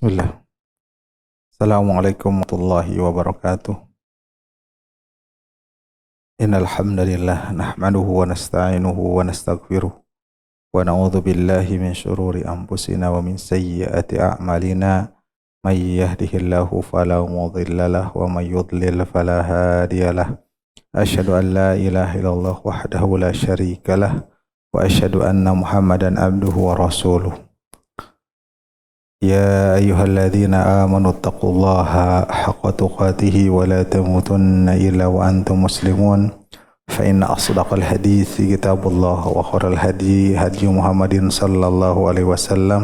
Bismillah. Assalamualaikum warahmatullahi wabarakatuh. Innal hamdalillah nahmaduhu wa nasta'inuhu wa nastaghfiruh wa na'udzu billahi min syururi anfusina wa min sayyiati a'malina. May yahdihillahu fala mudilla lahu wa may yudlil fala hadiyalah. Asyhadu an la ilaha illallah wahdahu la syarika lah wa asyhadu anna Muhammadan abduhu wa rasuluh. يا أيها الذين آمنوا اتقوا الله حق تقاته ولا تموتن إلا وأنتم مسلمون فإن أصدق الحديث كتاب الله وخير الهدي هدي محمد صلى الله عليه وسلم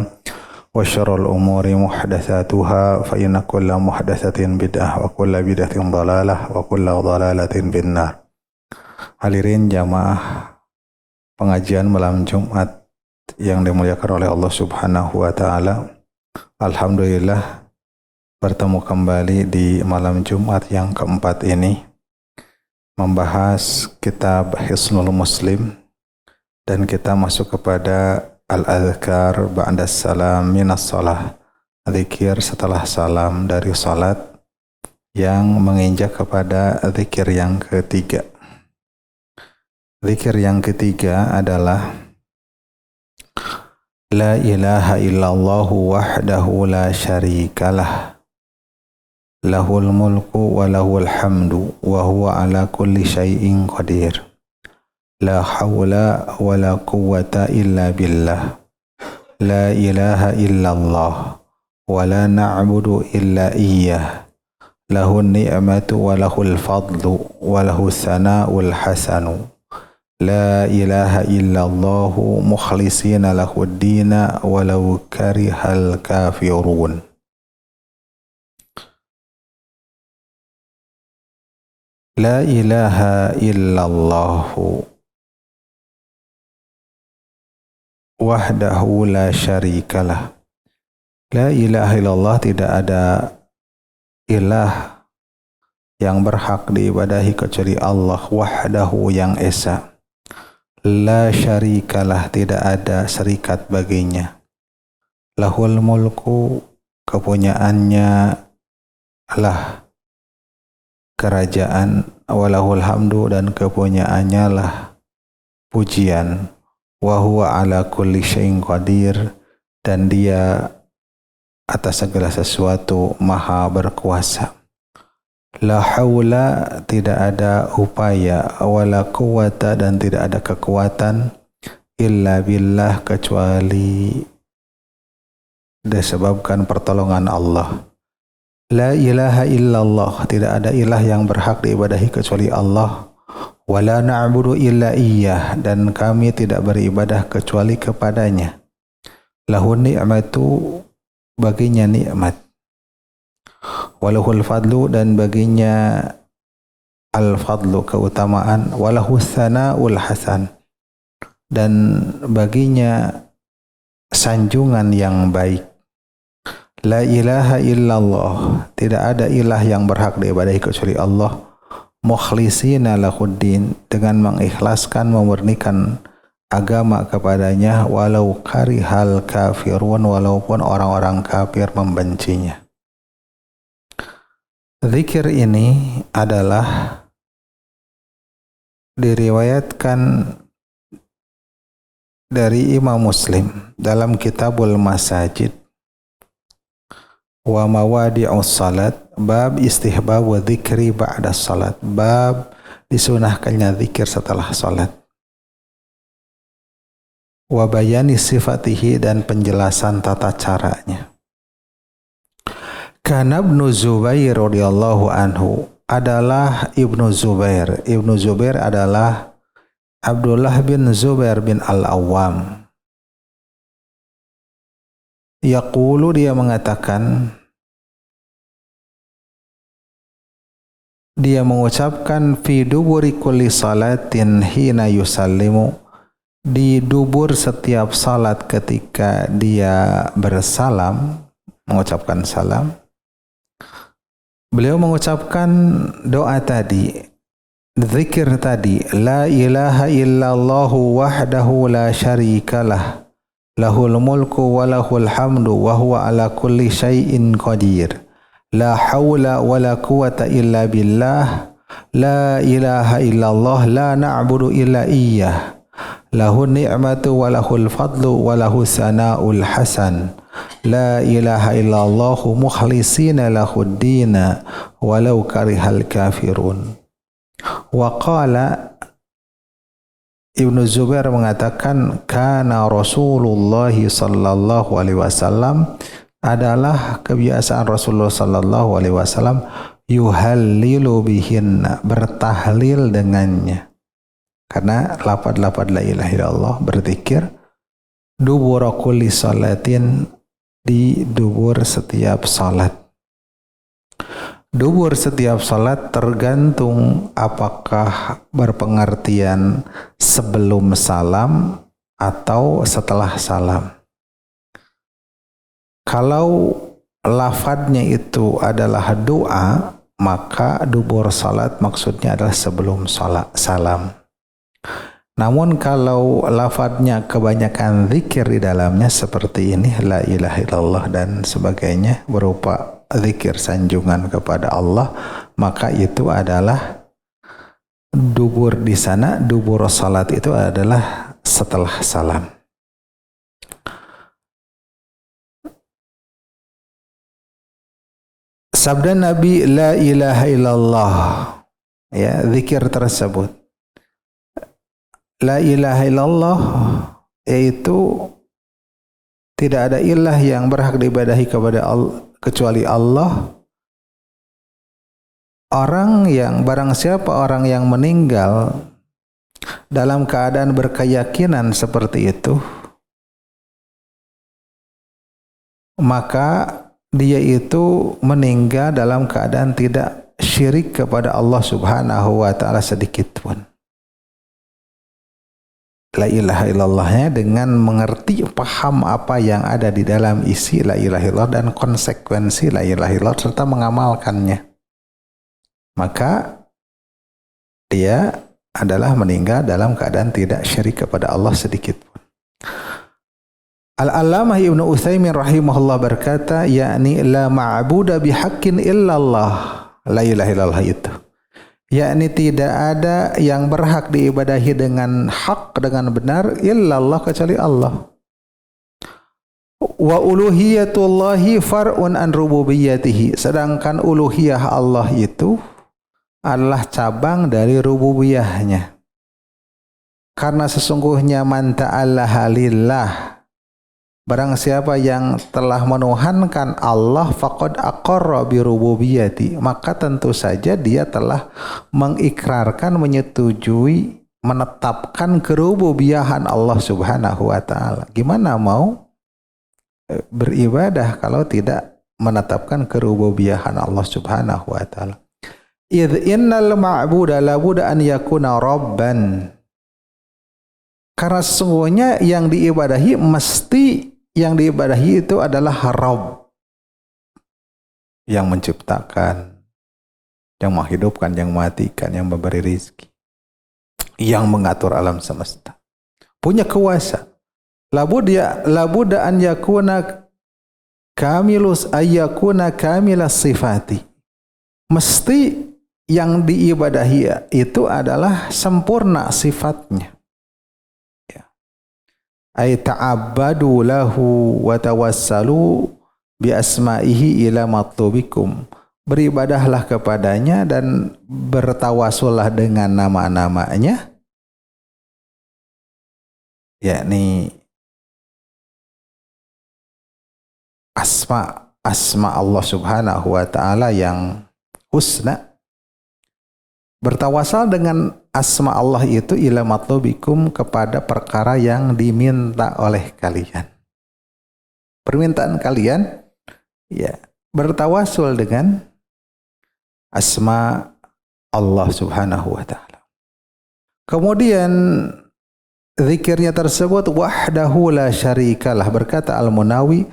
وشر الأمور محدثاتها فإن كل محدثة بدعة وكل بدعة ضلالة وكل ضلالة في النار. Hadirin jamaah pengajian malam Jumat yang dimuliakan oleh Allah Subhanahu wa taala. Alhamdulillah bertemu kembali di malam Jumat yang keempat ini membahas kitab Hisnul Muslim, dan kita masuk kepada Al-Adhkar ba'da salam minas salah, zikir setelah salam dari salat, yang menginjak kepada zikir yang ketiga. Zikir yang ketiga adalah La ilaha illallah wahdahu la syarikalah lahul mulku wa lahul hamdu wa huwa ala kulli syai'in qadir la hawla wa la quwwata illa billah la ilaha illallah wa la na'budu illa iyyah lahun ni'matu wa lahul fadlu wa lahu thana'ul hasanu La ilaha illallah mukhlisina lahuddina walau karihal kafirun. La ilaha illallah wahdahu la syarikalah. La ilaha illallah, tidak ada ilah yang berhak diibadahi kecuali Allah wahdahu yang esa. La syarikalah, tidak ada serikat baginya. Lahul mulku, kepunyaannya lah kerajaan, walahul hamdu, dan kepunyaannya lah pujian. Wa huwa ala kulli syai'in qadir, dan dia atas segala sesuatu maha berkuasa. La haula, tidak ada upaya, wala quwwata, dan tidak ada kekuatan, illa billah, kecuali disebabkan pertolongan Allah. La ilaha illallah, tidak ada ilah yang berhak diibadahi kecuali Allah. Wala na'budu illa iyyah, dan kami tidak beribadah kecuali kepadanya. Lahun ni'matu, baginya nikmat. Walahul fadlu, dan baginya al-fadlu, keutamaan. Walahu tsana'ul hasan, dan baginya sanjungan yang baik. La ilaha illallah, tidak ada ilah yang berhak diibadahi kecuali Allah. Mukhlisina lahuddin, dengan mengikhlaskan, memurnikan agama kepadanya. Walau karihal kafirun, walaupun orang-orang kafir membencinya. Zikir ini adalah diriwayatkan dari Imam Muslim dalam Kitabul Masajid wa mawadi'us salat, bab istihbab wa dzikri ba'da salat, bab disunahkannya zikir setelah salat. Wa bayani sifatihi, dan penjelasan tata caranya. Kana Ibnu Zubair radhiyallahu anhu, adalah Ibnu Zubair. Ibnu Zubair adalah Abdullah bin Zubair bin Al-Awwam. Yaqulu, dia mengatakan, dia mengucapkan fi duburi kulli salatin hina yusallimu, di dubur setiap salat ketika dia bersalam, mengucapkan salam. Beliau mengucapkan doa tadi, zikir tadi, la ilaha illallah wahdahu la syarikalah lahul mulku wa lahul hamdu wa huwa ala kulli syai'in qadir. La haula wa la quwata illa billah. La ilaha illallah la na'budu illa iyyah. Lahun ni'matu wa lahul fadlu wa lahus sana'ul hasan. La ilaha illallah mukhlisina lahuddina walau karihal kafirun. Wa qala Ibnu Zubair mengatakan kana Rasulullah sallallahu alaihi wasallam, adalah kebiasaan Rasulullah sallallahu alaihi wasallam, yuhallilu bihinna, bertahlil dengannya. Karena lafaz-lafaz la ilaha illallah, berzikir dubura kulli salatin, di dubur setiap salat. Dubur setiap salat tergantung apakah berpengertian sebelum salam atau setelah salam. Kalau lafadznya itu adalah doa, maka dubur salat maksudnya adalah sebelum salam. Namun kalau lafadznya kebanyakan zikir di dalamnya seperti ini, la ilaha illallah dan sebagainya, berupa zikir sanjungan kepada Allah, maka itu adalah dubur di sana. Dubur salat itu adalah setelah salam. Sabda Nabi la ilaha illallah, ya, zikir tersebut la ilaha illallah, yaitu tidak ada ilah yang berhak diibadahi kepada Allah kecuali Allah. Barang siapa orang yang meninggal dalam keadaan berkeyakinan seperti itu, maka dia itu meninggal dalam keadaan tidak syirik kepada Allah Subhanahu wa taala sedikit pun. La ilaha illallahnya dengan mengerti, paham apa yang ada di dalam isi la ilaha illallah dan konsekuensi la ilaha illallah serta mengamalkannya, maka dia adalah meninggal dalam keadaan tidak syirik kepada Allah sedikit pun. Al-Allamah Ibnu Utsaimin rahimahullah berkata, yakni la ma'buda bihaqqin illallah, la ilaha illallah itu, yakni tidak ada yang berhak diibadahi dengan hak, dengan benar, illallah, kecuali Allah. Wa uluhiyatullahi far'un an rububiyyatihi, sedangkan uluhiyah Allah itu adalah cabang dari rububiyahnya. Karena sesungguhnya man ta'allaha lillah, barang siapa yang telah menuhankan Allah, faqad aqarra bi rububiyyati, maka tentu saja dia telah mengikrarkan, menyetujui, menetapkan kerububiyahan Allah Subhanahu wa taala. Gimana mau beribadah kalau tidak menetapkan kerububiyahan Allah Subhanahu wa taala? Idz innal ma'buda la budda an yakuna rabban, karena sesungguhnya yang diibadahi yang diibadahi itu adalah Rabb, yang menciptakan, yang menghidupkan, yang mematikan, yang memberi rizki, yang mengatur alam semesta, punya kuasa. Labuda an yakuna kamilus ayyakuna kamilas sifati, mesti yang diibadahi itu adalah sempurna sifatnya. Ay ta'abbadu lahu wa tawassalu bi asma'ihi ila matlubikum, beribadahlah kepadanya dan bertawasullah dengan nama-namanya, yakni asma Allah Subhanahu wa taala yang husna. Bertawasal dengan asma Allah itu ila matlubikum, kepada perkara yang diminta oleh kalian. Permintaan kalian, ya, bertawasul dengan asma Allah Subhanahu wa taala. Kemudian zikirnya tersebut wahdahu la syarikalah, berkata Al-Munawi,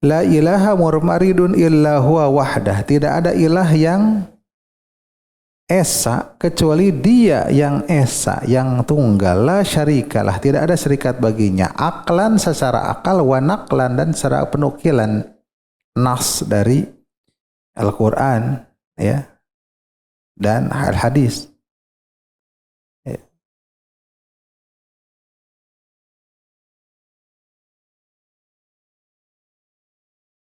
la ilaha murmaridun illa huwa wahdah, tidak ada ilah yang esa kecuali dia yang esa, yang tunggal, la syarikalah, tidak ada serikat baginya, aklan secara akal, wa naqlan dan secara penukilan nas dari Al-Quran ya dan hadis. Ya.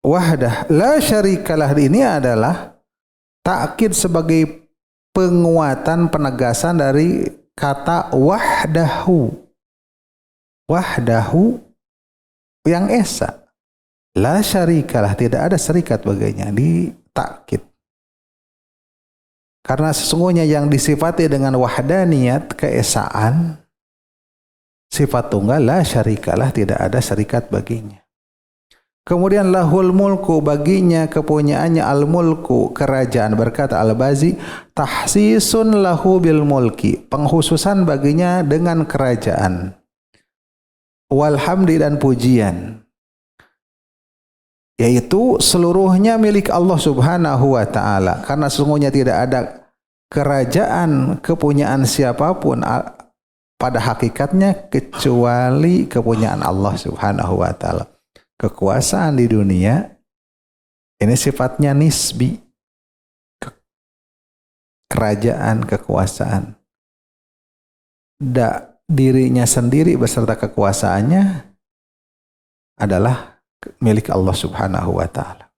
Wahdah la syarikalah ini adalah takkid sebagai penguatan penegasan dari kata wahdahu. Wahdahu yang esa. La syarikalah, tidak ada serikat baginya, di takkid. Karena sesungguhnya yang disifati dengan wahdaniyat, keesaan, sifat tunggal, la syarikalah, tidak ada serikat baginya. Kemudian lahul mulku, baginya kepunyaannya al-mulku, kerajaan. Berkata Al-Bazi, tahsisun lahu bil mulki, pengkhususan baginya dengan kerajaan. Walhamdi dan pujian, yaitu seluruhnya milik Allah Subhanahu wa taala. Karena sesungguhnya tidak ada kerajaan, kepunyaan siapapun pada hakikatnya kecuali kepunyaan Allah Subhanahu wa taala. Kekuasaan di dunia ini sifatnya nisbi. Kerajaan, kekuasaan. Dirinya sendiri beserta kekuasaannya adalah milik Allah Subhanahu wa taala.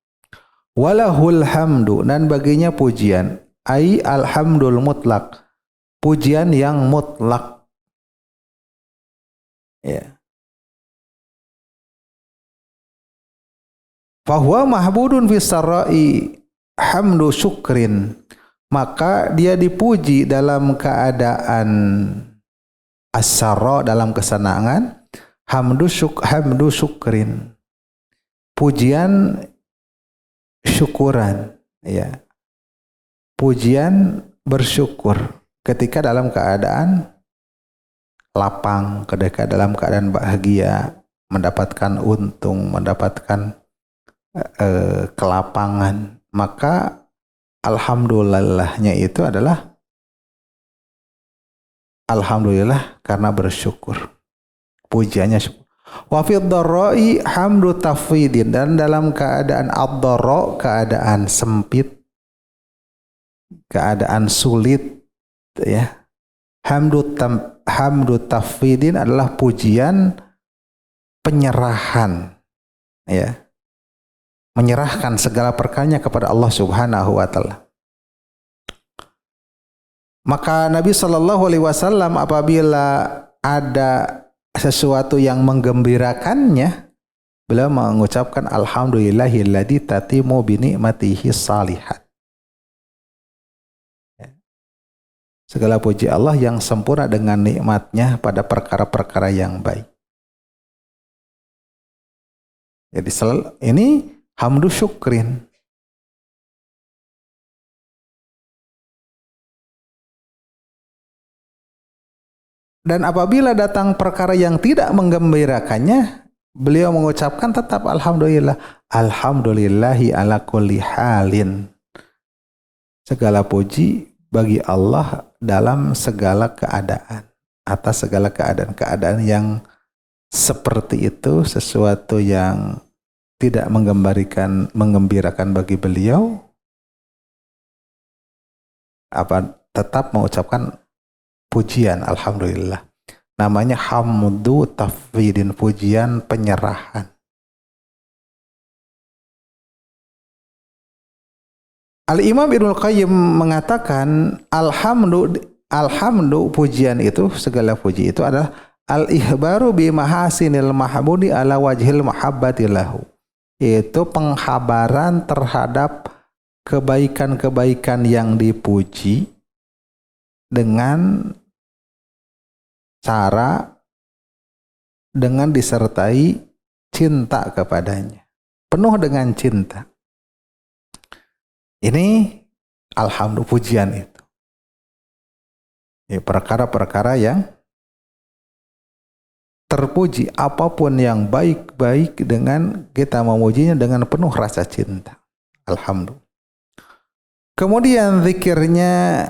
Walahul hamdu, dan baginya pujian, ai alhamdul mutlak, pujian yang mutlak. Ya. Fahuwa mahbudun fis sarai hamdu syukrin, maka dia dipuji dalam keadaan as-sarra, dalam kesenangan, hamdu syukrin, pujian syukuran, ya, pujian bersyukur ketika dalam keadaan lapang, ketika dalam keadaan bahagia, mendapatkan untung, mendapatkan kelapangan, maka alhamdulillahnya itu adalah alhamdulillah karena bersyukur, pujiannya syukur. Wa fid dharra'i hamdu tafwidin, dan dalam keadaan ad-dharra, keadaan sempit, keadaan sulit, ya, hamdu tafwidin adalah pujian penyerahan, ya, menyerahkan segala perkaranya kepada Allah Subhanahu wa taala. Maka Nabi Shallallahu alaihi wasallam apabila ada sesuatu yang menggembirakannya, beliau mengucapkan alhamdulillahilladzi tatimu bi ni'matihi shalihat. Segala puji Allah yang sempurna dengan nikmatnya pada perkara-perkara yang baik. Jadi ini hamdu syukrin. Dan apabila datang perkara yang tidak menggembirakannya, beliau mengucapkan tetap alhamdulillah. Alhamdulillahi ala kulli halin. Segala puji bagi Allah dalam segala keadaan. Atas segala keadaan-keadaan yang seperti itu, sesuatu yang tidak menggembirakan bagi beliau, tetap mengucapkan pujian alhamdulillah. Namanya hamdu tafwidin, pujian penyerahan. Al-Imam Ibnul Qayyim mengatakan alhamdu pujian itu, segala puji itu adalah al-ihbaru bi mahasinil mahmudi ala wajhil mahabbati lahu. Itu penghabaran terhadap kebaikan-kebaikan yang dipuji dengan cara, dengan disertai cinta kepadanya, penuh dengan cinta. Ini alhamdulillah pujian itu. Perkara-perkara yang terpuji, apapun yang baik-baik, dengan kita memujinya dengan penuh rasa cinta. Alhamdulillah. Kemudian zikirnya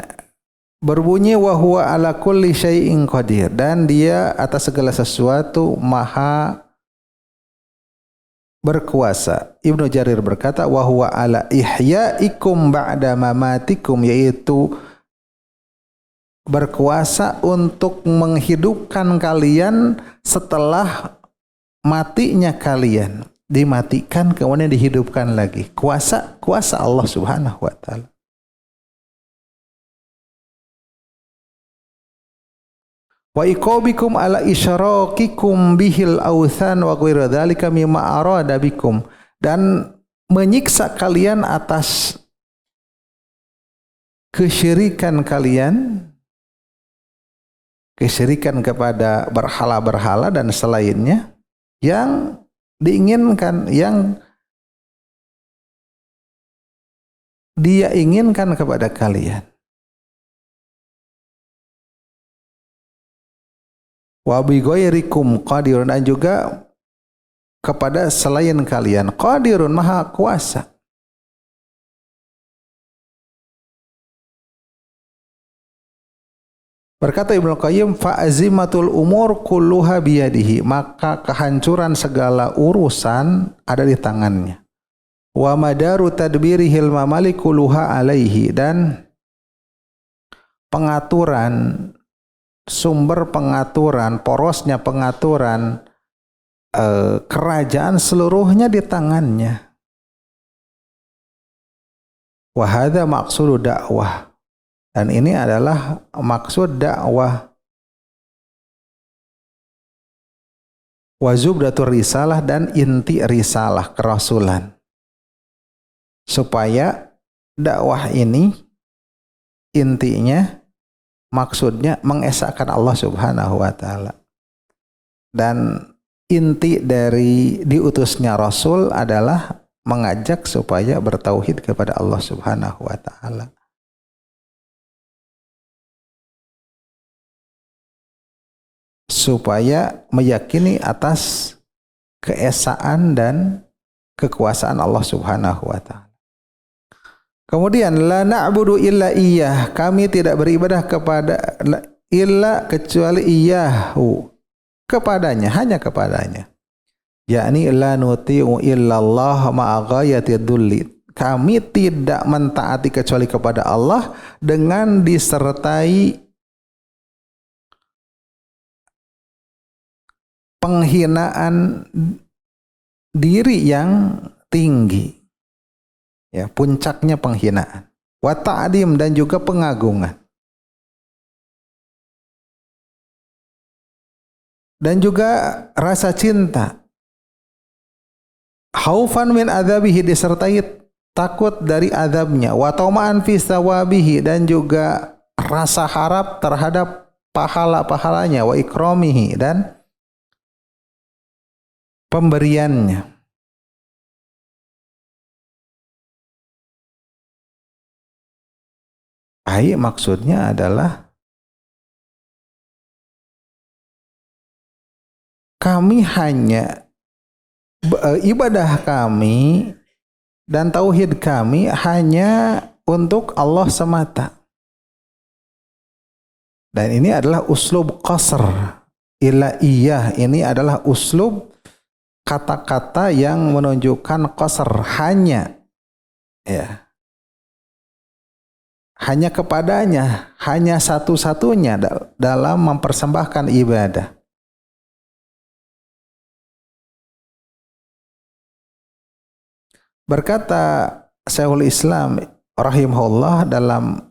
berbunyi wa huwa ala kulli syai'in qadir, dan dia atas segala sesuatu maha berkuasa. Ibnu Jarir berkata wa huwa ala ihya'ikum ba'da mamatikum, yaitu berkuasa untuk menghidupkan kalian setelah matinya kalian. Dimatikan kemudian dihidupkan lagi. Kuasa Allah Subhanahu wa taala. Wa iqabikum ala isyarakikum bihil authan wa ghairu dzalika mimma arada bikum, dan menyiksa kalian atas kesyirikan kalian, kesyirikan kepada berhala-berhala dan selainnya yang diinginkan, yang dia inginkan kepada kalian. Wa bi ghairikum qadirun, dan juga kepada selain kalian. Qadirun, maha kuasa. Berkata Ibnu Qayyim, fa'azimatul umur kulluha biyadihi, maka kehancuran segala urusan ada di tangannya. Wa madaru tadbirihil mamali kulluha alaihi, dan pengaturan, sumber pengaturan, porosnya pengaturan kerajaan seluruhnya di tangannya. Wa hadza maqsudu dakwah, dan ini adalah maksud dakwah. Wa zubdatur risalah, dan inti risalah kerasulan, supaya dakwah ini intinya, maksudnya mengesahkan Allah Subhanahu wa taala. Dan inti dari diutusnya Rasul adalah mengajak supaya bertauhid kepada Allah Subhanahu wa taala. Supaya meyakini atas keesaan dan kekuasaan Allah Subhanahu wa taala. Kemudian la na'budu illa iyyah, kami tidak beribadah kepada illa kecuali iyyahu, kepadanya, hanya kepadanya. Yakni la nuti'u illallah ma'a ghayati dhulli, kami tidak mentaati kecuali kepada Allah dengan disertai penghinaan diri yang tinggi. Ya, puncaknya penghinaan. Wa ta'dim, dan juga pengagungan. Dan juga rasa cinta. Khaufan min adzabihi, disertai takut dari azabnya. Wa tama'an fi thawabihi, dan juga rasa harap terhadap pahala-pahalanya. Wa ikramihi, dan pemberiannya. Maksudnya adalah kami hanya ibadah kami dan tauhid kami hanya untuk Allah semata. Dan ini adalah uslub qasr ila iyyah, ini adalah uslub kata-kata yang menunjukkan qasr, hanya, ya, hanya kepadanya, hanya satu-satunya dalam mempersembahkan ibadah. Berkata Syekhul Islam rahimahullah dalam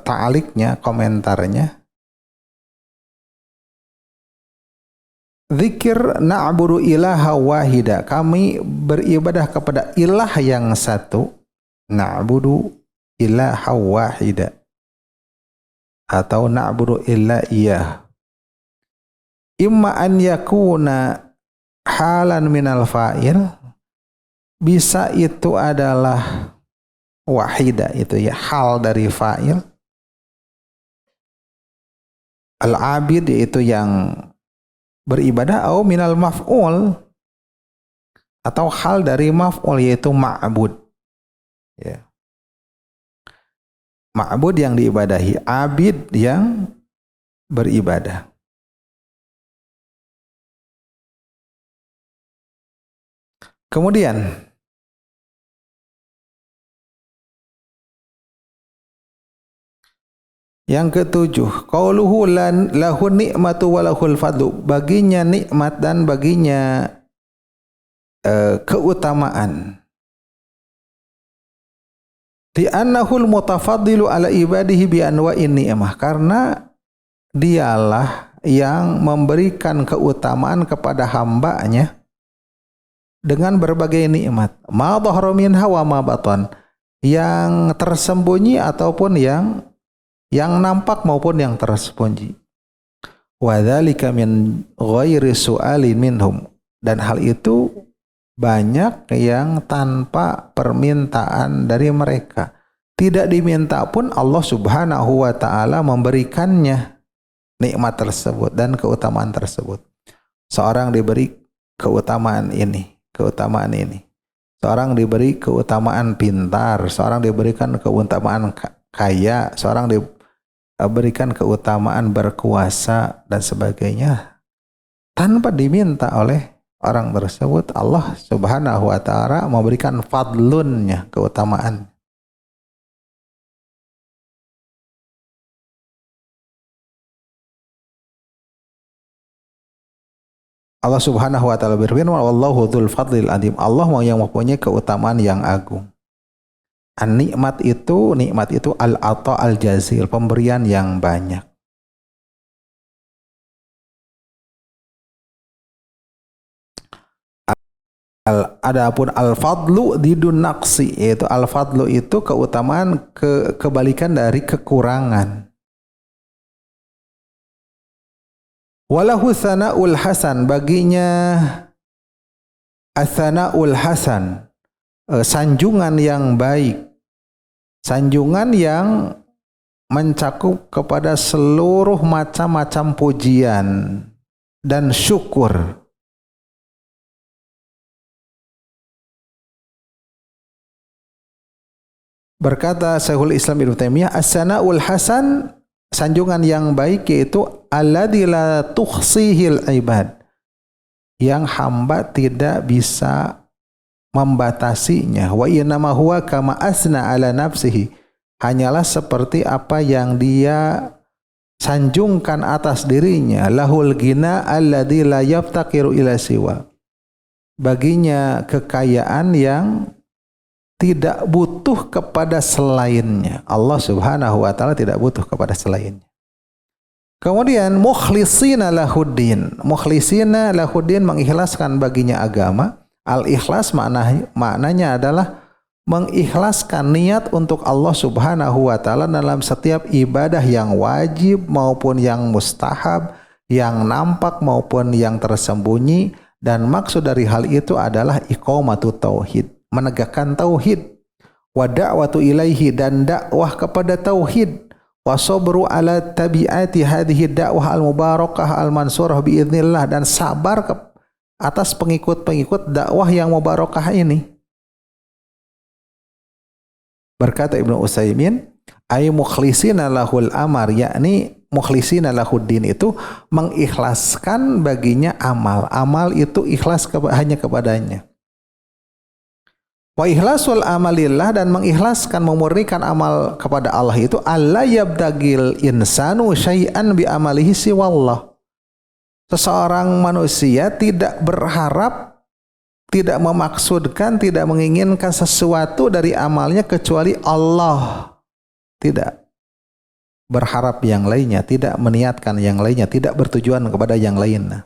ta'aliknya, komentarnya, zikir na'budu ilaha wahida, kami beribadah kepada ilah yang satu. Na'budu ilaha wahida, atau na'budu illa iyah. Imma an yakuna halan minal fa'il, bisa itu adalah wahida, itu ya hal dari fa'il. Al-abid, itu yang beribadah, atau minal maf'ul, atau hal dari maf'ul, yaitu ma'bud, ya. Ma'bud yang diibadahi, abid yang beribadah. Kemudian yang ketujuh, qauluhu lahu nikmatu wa lahul fadlu, baginya nikmat dan baginya keutamaan. Li'annahul mutafaddilu ala ibadihi bi anwa'in ni'mah, karena dialah yang memberikan keutamaan kepada hambanya dengan berbagai nikmat. Ma dhahara minha wa ma batan, yang tersembunyi ataupun yang nampak maupun yang tersembunyi. Wa dzalika min ghairi su'ali minhum, dan hal itu banyak yang tanpa permintaan dari mereka. Tidak diminta pun Allah Subhanahu wa taala memberikannya nikmat tersebut dan keutamaan tersebut. Seorang diberi keutamaan ini, keutamaan ini. Seorang diberi keutamaan pintar, seorang diberikan keutamaan kaya, seorang diberikan keutamaan berkuasa dan sebagainya. Tanpa diminta oleh orang tersebut, Allah Subhanahu wa taala memberikan fadlunnya, keutamaan. Allah Subhanahu wa taala berfirman, wallahu dzul fadlil adzim, Allah yang mempunyai keutamaan yang agung. Nikmat itu al-ata al-jazil, pemberian yang banyak. Adapun al-fadlu didun naqsi, yaitu al-fadlu itu keutamaan kebalikan dari kekurangan. Walahu tsana'ul hasan, baginya as-tsana'ul hasan, sanjungan yang baik, sanjungan yang mencakup kepada seluruh macam-macam pujian dan syukur. Berkata Syekhul Islam Ibnu Taimiyah, as-sana'ul hasan, sanjungan yang baik yaitu alladzi la tuhsihil ibad, yang hamba tidak bisa membatasinya. Wa innama huwa kama asna ala nafsihi, hanyalah seperti apa yang dia sanjungkan atas dirinya. Lahul ghina alladzi la yaftaqiru ila siwa, baginya kekayaan yang tidak butuh kepada selainnya. Allah Subhanahu wa taala tidak butuh kepada selainnya. Kemudian mukhlisina lahuddin, mukhlisina lahuddin, mengikhlaskan baginya agama. Al-ikhlas maknanya adalah mengikhlaskan niat untuk Allah Subhanahu wa taala dalam setiap ibadah yang wajib maupun yang mustahab, yang nampak maupun yang tersembunyi, dan maksud dari hal itu adalah iqamatut tauhid, menegakkan tauhid, wa da'watu ilaihi, dan dakwah kepada tauhid, wa sabru ala tabi'ati hadhihi dakwah al-mubarakah al-mansurah biiznillah, dan sabar atas pengikut-pengikut dakwah yang mubarakah ini. Berkata Ibnu Utsaimin, ay mukhlisina lahul amar, yakni mukhlisina lahuddin itu mengikhlaskan baginya amal. Amal itu ikhlas hanya kepadanya. Wa ikhlasul amalillah, dan mengikhlaskan, memurnikan amal kepada Allah itu alla yabdagil insanu syai'an bi amalihi siwallah. Seseorang manusia tidak berharap, tidak memaksudkan, tidak menginginkan sesuatu dari amalnya kecuali Allah. Tidak berharap yang lainnya, tidak meniatkan yang lainnya, tidak bertujuan kepada yang lainnya.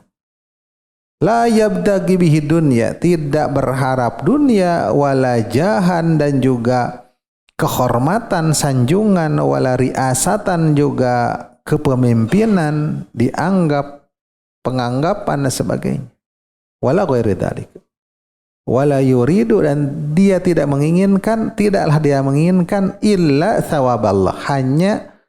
La yabdagi bihi dunya, tidak berharap dunia, wala jahan, dan juga kehormatan, sanjungan, wala riasatan, juga kepemimpinan, dianggap, penganggapan dan sebagainya. Wala ghairi dzalik. Wala yuridu, dan dia tidak menginginkan, tidaklah dia menginginkan illa thawaballah, hanya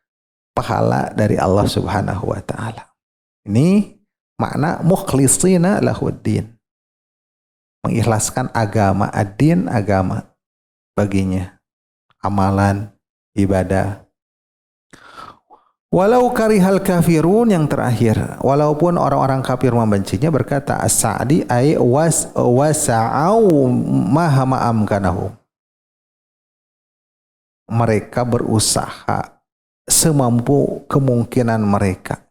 pahala dari Allah Subhanahu wa taala. Ini makna mukhlisina lahuddin, mengikhlaskan agama, ad-din, agama baginya, amalan, ibadah, Walau karihal kafirun, yang terakhir, walaupun orang-orang kafir membencinya, berkata As-Sa'di ay wasa'au mahama amkanahum. Mereka berusaha semampu kemungkinan mereka.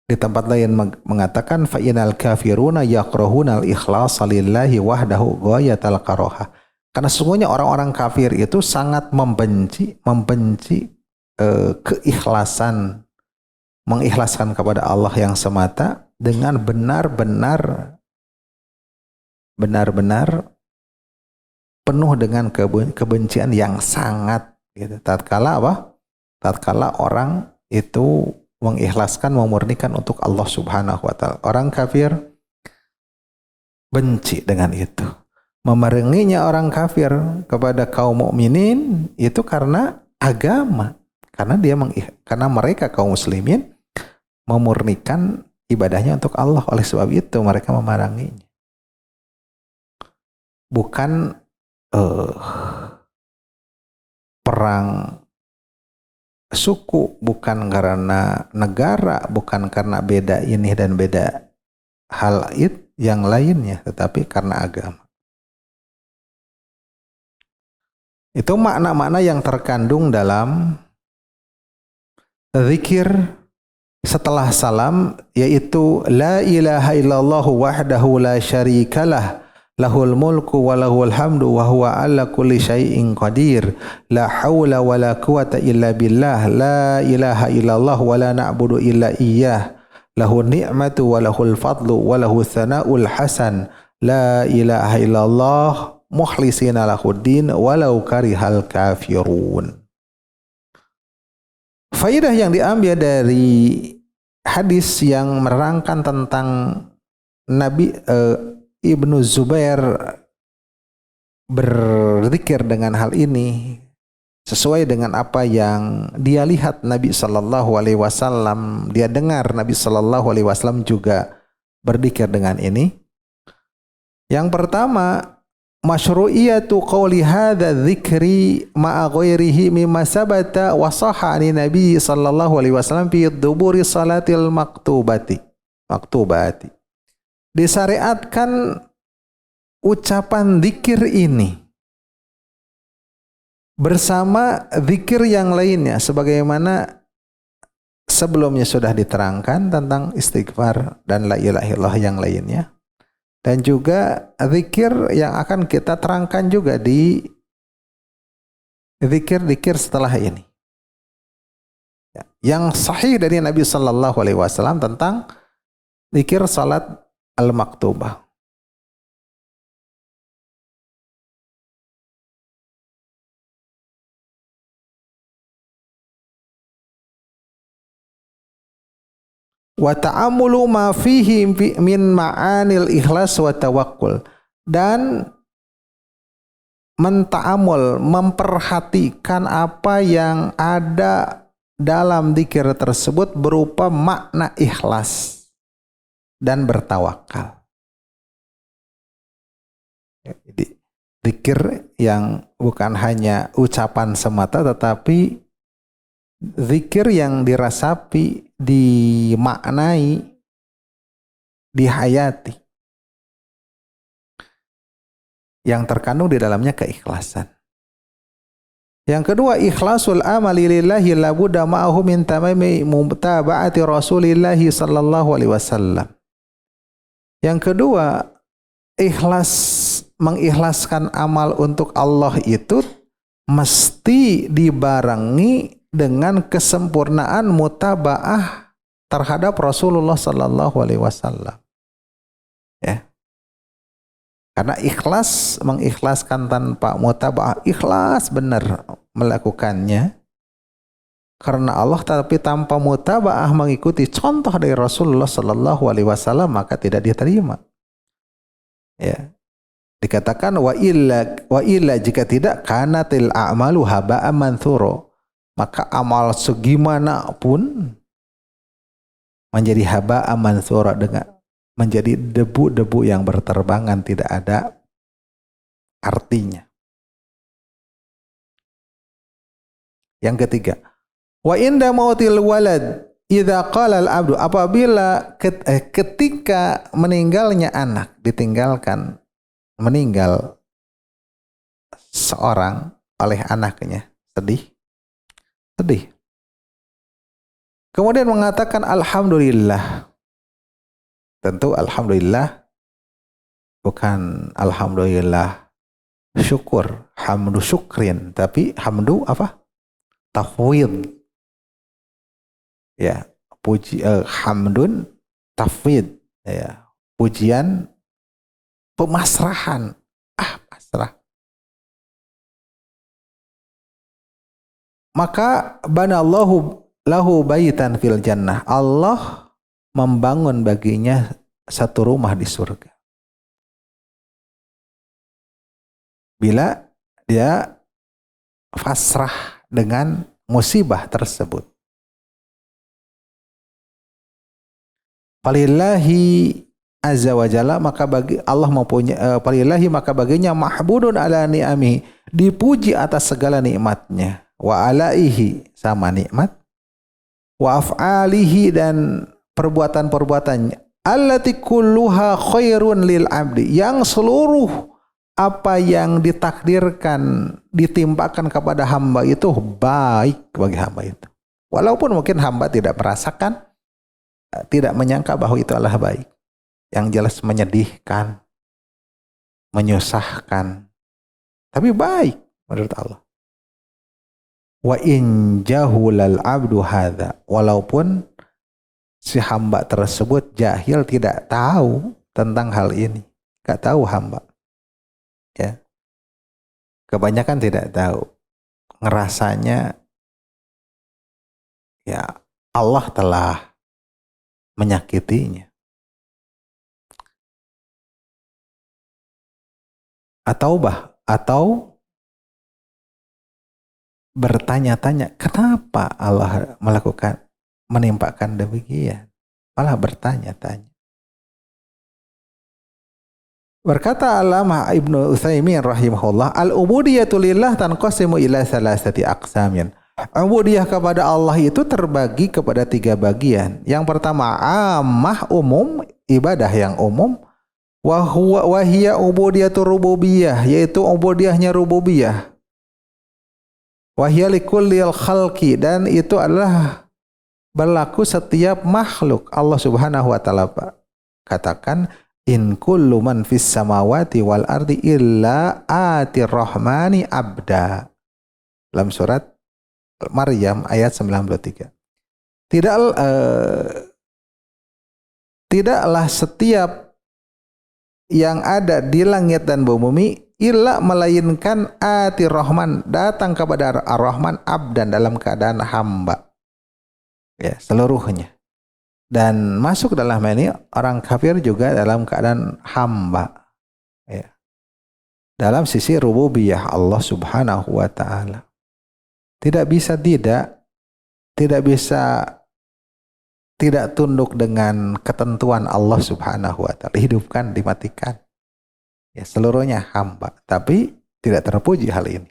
Di tempat lain mengatakan fa inal kafiruna yakrahuna al-ikhlasa lillahi wahdahu ghayatal karaha. Karena sesungguhnya orang-orang kafir itu sangat membenci keikhlasan, mengikhlaskan kepada Allah yang semata dengan benar-benar penuh dengan kebencian yang sangat gitu. Tatkala apa? Tatkala orang itu mengikhlaskan, memurnikan untuk Allah Subhanahu wa taala. Orang kafir benci dengan itu. Memeranginya orang kafir kepada kaum mukminin itu karena agama. Karena mereka kaum muslimin memurnikan ibadahnya untuk Allah. Oleh sebab itu mereka memeranginya. Bukan perang suku, bukan karena negara, bukan karena beda ini dan beda hal yang lainnya, tetapi karena agama. Itu makna-makna yang terkandung dalam zikir setelah salam, yaitu la ilaha illallah wahdahu la syarikalah lahul mulku wa lahul hamdu wa huwa ala kulli syai'in qadir la haula wa la quwata illa billah la ilaha illallah wa la na'budu illa iyyah lahu ni'matu wa lahul fadlu wa lahu thana'ul hasan la ilaha illallah mukhlisina lahuddin walau karihal kafirun. Faidah yang diambil dari hadis yang menerangkan tentang Nabi Ibnu Zubair berzikir dengan hal ini sesuai dengan apa yang dia lihat Nabi Sallallahu Alaihi Wasallam, dia dengar Nabi Sallallahu Alaihi Wasallam juga berzikir dengan ini. Yang pertama, masyru'iyatu qawli hadza dzikri ma'a ghairihi mimma sabata wa sahha ani Nabi sallallahu alaihi wasallam fi duburi salatil maktubati. Disyariatkan ucapan zikir ini bersama zikir yang lainnya sebagaimana sebelumnya sudah diterangkan tentang istighfar dan la ilaha illallah yang lainnya. Dan juga zikir yang akan kita terangkan juga di zikir-zikir setelah ini. Yang sahih dari Nabi Sallallahu Alaihi Wasallam tentang zikir salat al-maktubah. Wa ta'amulu ma fihi min ma'anil ikhlas wa tawakkul, dan menta'amul, memperhatikan apa yang ada dalam zikir tersebut berupa makna ikhlas dan bertawakal. Jadi zikir yang bukan hanya ucapan semata tetapi zikir yang dirasapi, dimaknai, dihayati. Yang terkandung di dalamnya keikhlasan. Yang kedua, ikhlasul amali lillahi la budda ma'ahu min tamami mutaba'ati Rasulillahi sallallahu alaihi wasallam. Yang kedua, mengikhlaskan amal untuk Allah itu mesti dibarengi dengan kesempurnaan mutaba'ah terhadap Rasulullah sallallahu alaihi wasallam. Ya. Karena mengikhlaskan tanpa mutaba'ah, ikhlas benar melakukannya karena Allah, tapi tanpa mutaba'ah mengikuti contoh dari Rasulullah sallallahu alaihi wasallam, maka tidak diterima. Ya. Dikatakan wa illa jika tidak kanatil a'malu haba'an manthura, maka amal segimana pun menjadi haba'an manthura, dengan menjadi debu-debu yang berterbangan, tidak ada artinya. Yang ketiga, wa inda mautil walad idza qala al-abdu, apabila ketika meninggalnya anak, meninggal seorang oleh anaknya, sedih. Kemudian mengatakan alhamdulillah. Tentu alhamdulillah bukan alhamdulillah syukur, hamdu syukrin, tapi hamdu apa? Tafwid. Ya, hamdun tafwid, ya. Pujian pemasrahan. Pasrah. Maka banallahu lahu baitan fil jannah. Allah membangun baginya satu rumah di surga. Bila dia pasrah dengan musibah tersebut. Falillahi azza wa jalla, maka bagi Allah mempunyai falillahi, maka baginya mahbudun ala ni'ami, dipuji atas segala nikmatnya, wa alaihi, sama nikmat, wa af'alihi, dan perbuatan-perbuatannya, allati kulluha khairun lil abdi, yang seluruh apa yang ditakdirkan, ditimpakan kepada hamba itu baik bagi hamba itu. Walaupun mungkin hamba tidak merasakan, tidak menyangka bahwa itu adalah baik. Yang jelas menyedihkan, menyusahkan, tapi baik menurut Allah. Wa in jahulal abdu hadza, walaupun si hamba tersebut jahil, tidak tahu tentang hal ini, gak tahu hamba, ya, kebanyakan tidak tahu, ngerasanya ya Allah telah menyakitinya, atau bertanya-tanya kenapa Allah menimpakan demikian, malah bertanya-tanya. Berkata Allamah Ibnu Utsaimin rahimahullah, al-ubudiyatu lillah tanqasimu ila salasati aqsamin. Ubudiyah kepada Allah itu terbagi kepada 3 bagian. Yang pertama ammah, umum, ibadah yang umum. Wa hiya ubudiyatu rububiyah, yaitu ubudiyahnya rububiyah. Wa hiya likullil khalqi, dan itu adalah berlaku setiap makhluk. Allah Subhanahu wa taala katakan, in kullu man fis samawati wal ardi illa atir rahmani abda. Dalam surat Maryam ayat 93. Tidaklah setiap yang ada di langit dan bumi illa melainkan atir rahman, datang kepada ar-rahman abdan, dalam keadaan hamba. Ya, seluruhnya. Dan masuk dalam ini orang kafir juga dalam keadaan hamba, ya, dalam sisi rububiyah Allah Subhanahu wa taala. Tidak bisa tidak tunduk dengan ketentuan Allah Subhanahu wa taala, hidupkan, dimatikan. Ya, seluruhnya hamba, tapi tidak terpuji hal ini.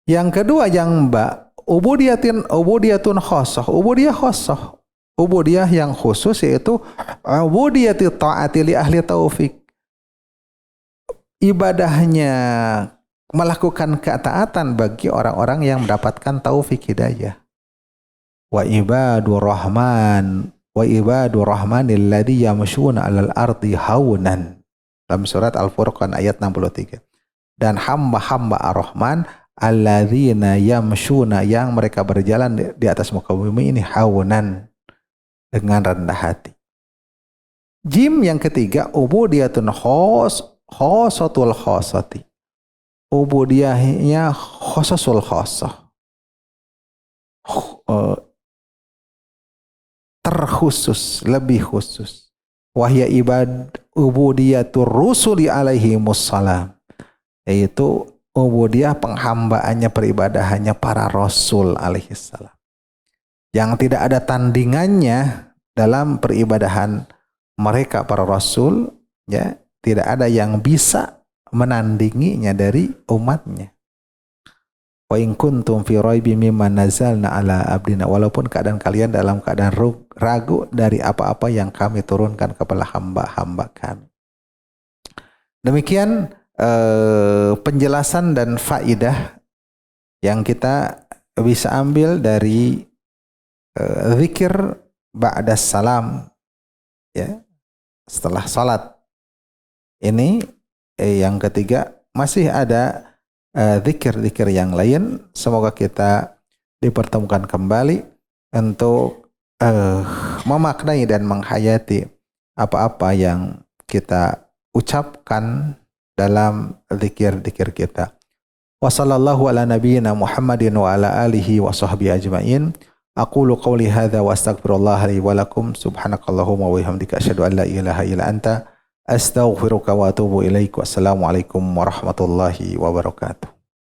Yang kedua yang ubudiyatun khosoh, ubudiyah khosoh. Ubudiyah yang khusus, yaitu ubudiyati ta'ati li ahli taufik. Ibadahnya melakukan ketaatan bagi orang-orang yang mendapatkan taufik hidayah. Wa ibadur rahmanil ladzi yamshuna 'alal ardi haunan. Dalam surat Al-Furqan ayat 63. Dan hamba-hamba Ar-Rahman alladzina yamshuna, yang mereka berjalan di atas muka bumi ini haunan, dengan rendah hati. Jim yang ketiga, ubudiyatun khosatul khosati. Ubudiyahnya khosasul khosah. Terkhusus, lebih khusus. Wahya ubudiyatur rusuli alaihimus salam. Yaitu ubudiyah penghambaannya, peribadahannya para rasul alaihissalam. Yang tidak ada tandingannya dalam peribadahan mereka para rasul, ya, tidak ada yang bisa menandinginya dari umatnya. Wa in kuntum fi raibin mimma nazzalna ala abdina, walaupun keadaan kalian dalam keadaan ragu dari apa-apa yang kami turunkan kepada hamba-hamba kami. Demikian penjelasan dan faidah yang kita bisa ambil dari zikir ba'da salam, ya, setelah salat. Ini yang ketiga. Masih ada zikir-zikir yang lain. Semoga kita dipertemukan kembali untuk memaknai dan menghayati apa-apa yang kita ucapkan dalam zikir-zikir kita. Wa sallallahu ala nabiyyina Muhammadin wa ala alihi wa sahbihi ajma'in. Aqulu qawli hadza wa astaghfirullah li wa lakum. Subhanakallahumma wa bihamdika asyhadu an la ilaha illa anta astaghfiruka wa atubu ilaik. Wassalamualaikum warahmatullahi wabarakatuh.